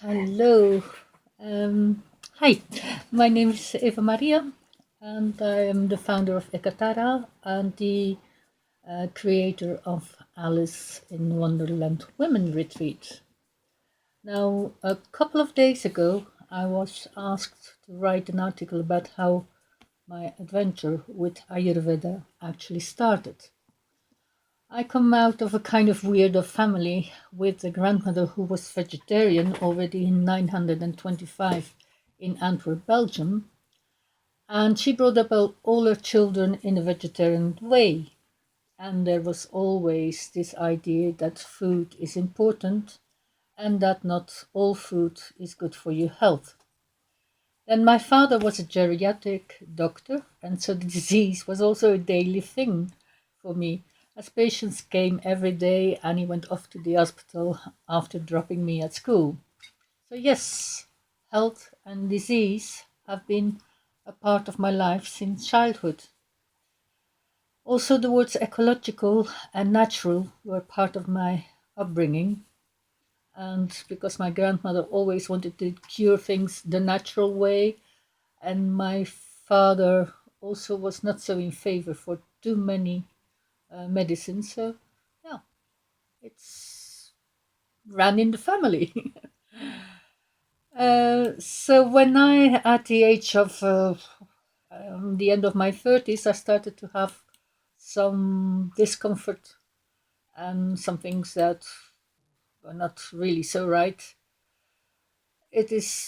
Hello. Um, Hi, my name is Eva Maria, and I am the founder of Ekatara and the creator of Alice in Wonderland Women Retreat. Now, a couple of days ago, I was asked to write an article about how my adventure with Ayurveda actually started. I come out of a kind of weirdo family with a grandmother who was vegetarian already in 925 in Antwerp, Belgium, and she brought up all her children in a vegetarian way. And there was always this idea that food is important and that not all food is good for your health. Then my father was a geriatric doctor, and so the disease was also a daily thing for me, as patients came every day and he went off to the hospital after dropping me at school. So, yes, health and disease have been a part of my life since childhood. Also, the words ecological and natural were part of my upbringing. And because my grandmother always wanted to cure things the natural way, and my father also was not so in favor for too many medicines. So, yeah, it's ran in the family. So when I, at the age of the end of my 30s, I started to have some discomfort and some things that were not really so right.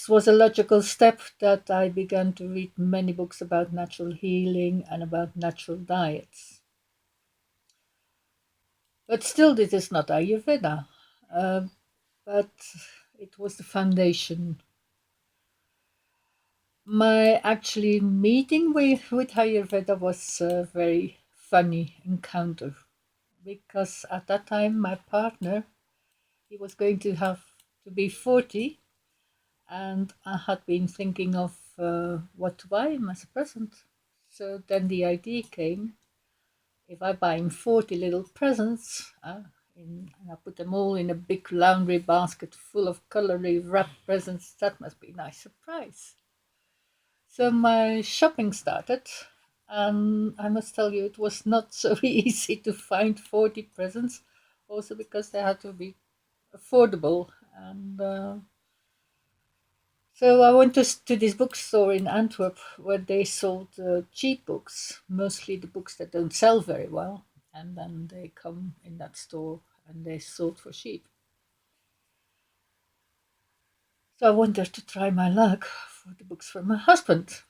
Was a logical step that I began to read many books about natural healing and about natural diets. But still, this is not Ayurveda. Uh, but it was the foundation. My actually meeting with Ayurveda was a very funny encounter because at that time my partner, he was going to have to be 40, and I had been thinking of what to buy him as a present. So then the idea came, if I buy him 40 little presents, and I put them all in a big laundry basket full of colorfully wrapped presents, that must be a nice surprise. So my shopping started, and I must tell you, it was not so easy to find 40 presents, also because they had to be affordable. And so I went to this bookstore in Antwerp where they sold cheap books, mostly the books that don't sell very well. And then they come in that store and they sold for cheap. So I went there to try my luck for the books for my husband.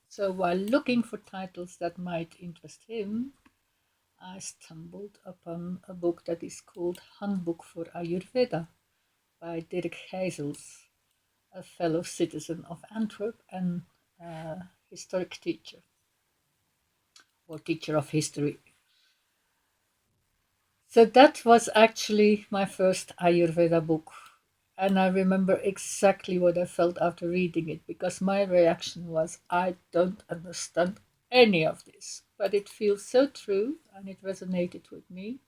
So while looking for titles that might interest him, I stumbled upon a book that is called Handbook for Ayurveda by Dirk Gijsels, a fellow citizen of Antwerp and historic teacher or teacher of history. So that was actually my first Ayurveda book. And I remember exactly what I felt after reading it because my reaction was, I don't understand any of this, but it feels so true and it resonated with me.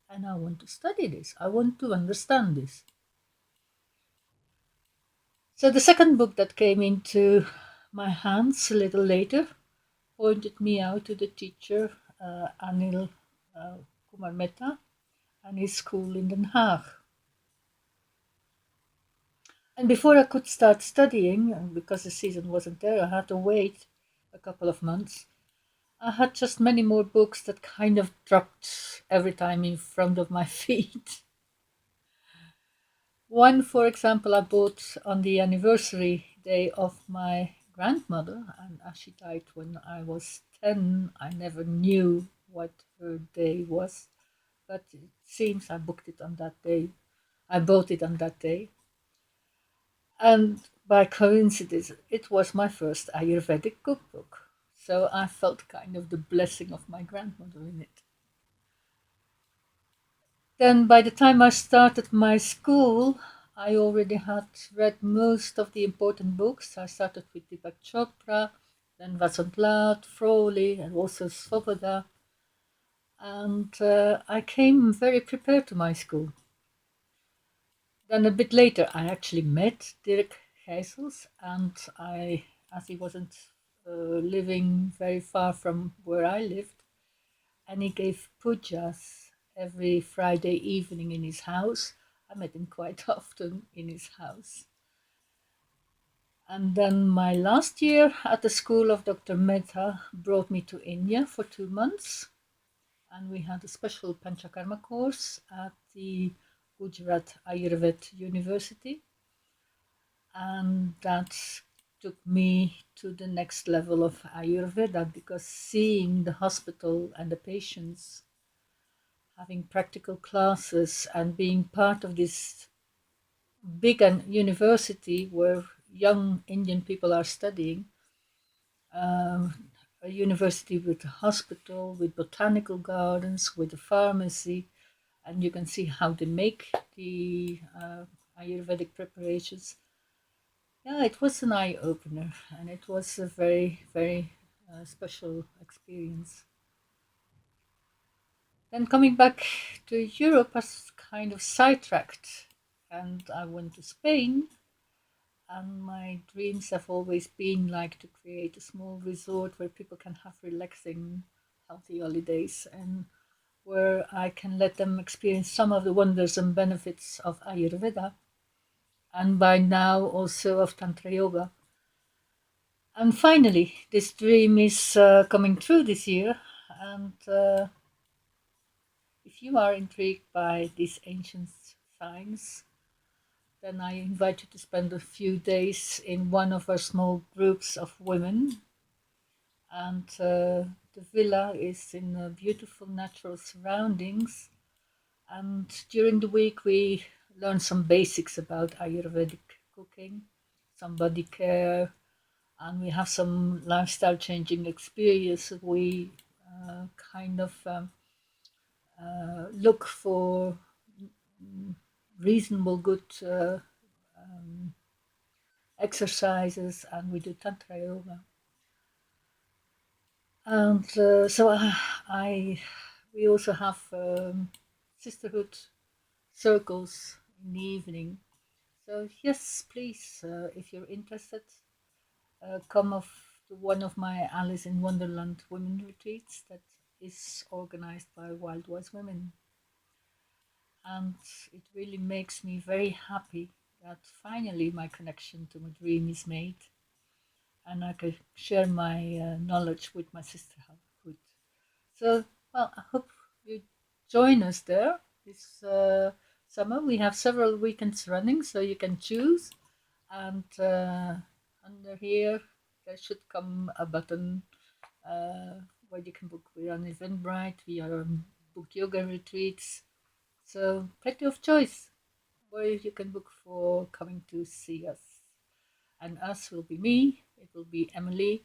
And I want to study this, I want to understand this. So the second book that came into my hands a little later pointed me out to the teacher, Anil Kumar Mehta, and his school in Den Haag. And before I could start studying, because the season wasn't there, I had to wait a couple of months. I had just many more books that kind of dropped every time in front of my feet. One, for example, I bought on the anniversary day of my grandmother, and as she died when I was 10, I never knew what her day was, but it seems I booked it on that day. I bought it on that day. And by coincidence, it was my first Ayurvedic cookbook. So I felt kind of the blessing of my grandmother in it. Then, by the time I started my school, I already had read most of the important books. I started with Deepak Chopra, then Vasant Frawley, and also Svoboda. And I came very prepared to my school. Then a bit later, I actually met Dirk Gijsels, and as he wasn't living very far from where I lived, and he gave pujas every Friday evening in his house. I met him quite often in his house. And then my last year at the school of Dr. Mehta brought me to India for 2 months, and we had a special Panchakarma course at the Gujarat Ayurveda University, and that took me to the next level of Ayurveda, because seeing the hospital and the patients, having practical classes, and being part of this big university where young Indian people are studying, um, a university with a hospital, with botanical gardens, with a pharmacy, and you can see how they make the Ayurvedic preparations. Yeah, it was an eye opener, and it was a very, very special experience. Then coming back to Europe, I was kind of sidetracked, and I went to Spain. And my dreams have always been like to create a small resort where people can have relaxing, healthy holidays, and where I can let them experience some of the wonders and benefits of Ayurveda, and by now also of Tantra Yoga. And finally, this dream is coming true this year. And if you are intrigued by these ancient science, then I invite you to spend a few days in one of our small groups of women. And the villa is in beautiful natural surroundings. And during the week, we learn some basics about Ayurvedic cooking, some body care, and we have some lifestyle changing experience. We kind of look for reasonable, good exercises, and we do Tantra Yoga. And we also have sisterhood circles in the evening. So yes, please, if you're interested, come off to one of my Alice in Wonderland women retreats that is organized by Wild Wise Women. And it really makes me very happy that finally my connection to my dream is made, and I can share my knowledge with my sisterhood. So, well, I hope you join us there this summer. We have several weekends running, so you can choose. And under here, there should come a button where you can book. We're on Eventbrite, we are on book yoga retreats. So, plenty of choice where you can book for coming to see us. And us will be me, it will be Emily,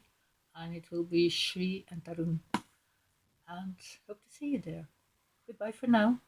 and it will be Shri and Tarun. And hope to see you there. Goodbye for now.